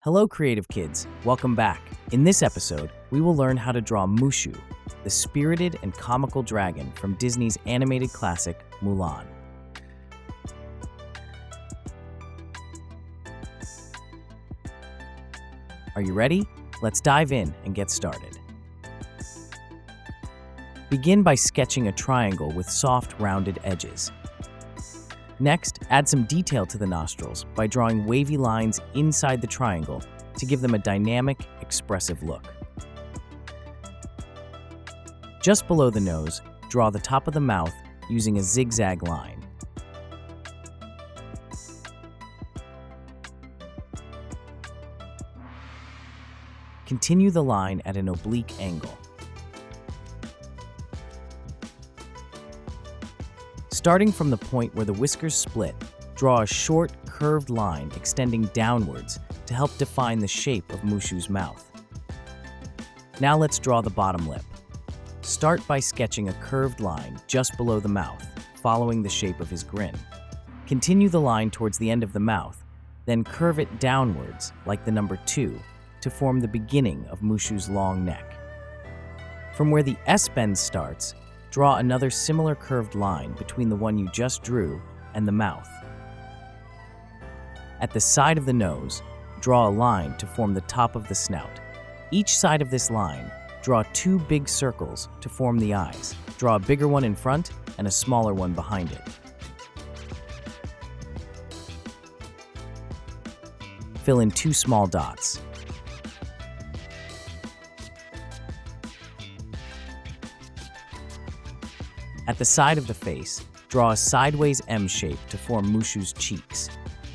Hello, creative kids. Welcome back. In this episode, we will learn how to draw Mushu, the spirited and comical dragon from Disney's animated classic, Mulan. Are you ready? Let's dive in and get started. Begin by sketching a triangle with soft, rounded edges. Next, add some detail to the nostrils by drawing wavy lines inside the triangle to give them a dynamic, expressive look. Just below the nose, draw the top of the mouth using a zigzag line. Continue the line at an oblique angle. Starting from the point where the whiskers split, draw a short, curved line extending downwards to help define the shape of Mushu's mouth. Now let's draw the bottom lip. Start by sketching a curved line just below the mouth, following the shape of his grin. Continue the line towards the end of the mouth, then curve it downwards, like the number 2, to form the beginning of Mushu's long neck. From where the S bend starts, draw another similar curved line between the one you just drew and the mouth. At the side of the nose, draw a line to form the top of the snout. Each side of this line, draw 2 big circles to form the eyes. Draw a bigger one in front and a smaller one behind it. Fill in 2 small dots. At the side of the face, draw a sideways M shape to form Mushu's cheeks.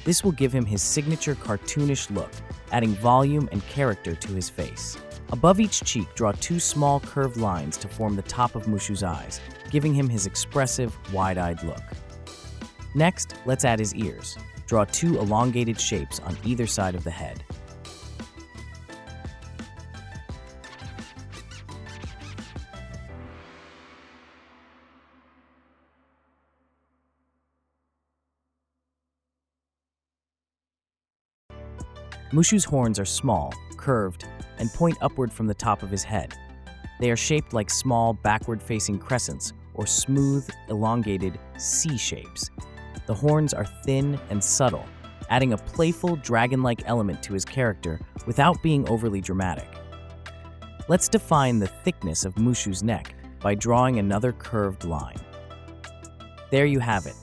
This will give him his signature cartoonish look, adding volume and character to his face. Above each cheek, draw 2 small curved lines to form the top of Mushu's eyes, giving him his expressive, wide-eyed look. Next, let's add his ears. Draw 2 elongated shapes on either side of the head. Mushu's horns are small, curved, and point upward from the top of his head. They are shaped like small, backward-facing crescents or smooth, elongated C shapes. The horns are thin and subtle, adding a playful, dragon-like element to his character without being overly dramatic. Let's define the thickness of Mushu's neck by drawing another curved line. There you have it.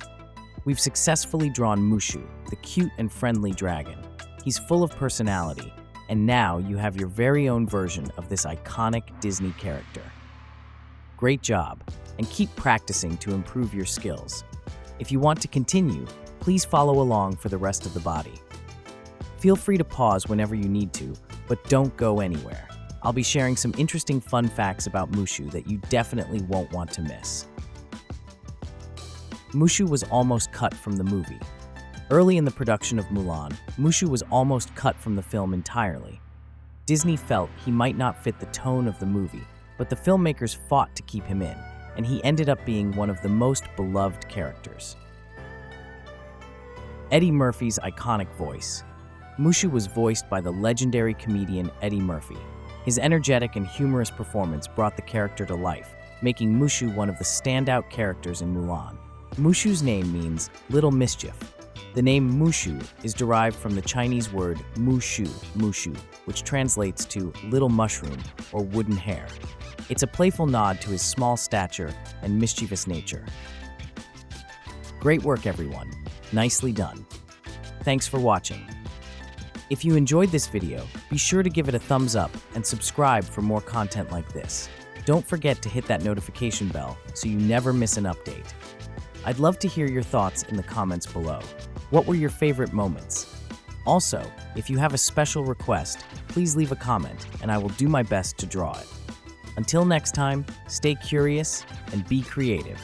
We've successfully drawn Mushu, the cute and friendly dragon. He's full of personality, and now you have your very own version of this iconic Disney character. Great job, and keep practicing to improve your skills. If you want to continue, please follow along for the rest of the body. Feel free to pause whenever you need to, but don't go anywhere. I'll be sharing some interesting fun facts about Mushu that you definitely won't want to miss. Mushu was almost cut from the movie. Early in the production of Mulan, Mushu was almost cut from the film entirely. Disney felt he might not fit the tone of the movie, but the filmmakers fought to keep him in, and he ended up being one of the most beloved characters. Eddie Murphy's iconic voice. Mushu was voiced by the legendary comedian Eddie Murphy. His energetic and humorous performance brought the character to life, making Mushu one of the standout characters in Mulan. Mushu's name means little mischief. The name Mushu is derived from the Chinese word mushu, which translates to little mushroom or wooden hair. It's a playful nod to his small stature and mischievous nature. Great work, everyone. Nicely done. Thanks for watching. If you enjoyed this video, be sure to give it a thumbs up and subscribe for more content like this. Don't forget to hit that notification bell so you never miss an update. I'd love to hear your thoughts in the comments below. What were your favorite moments? Also, if you have a special request, please leave a comment and I will do my best to draw it. Until next time, stay curious and be creative.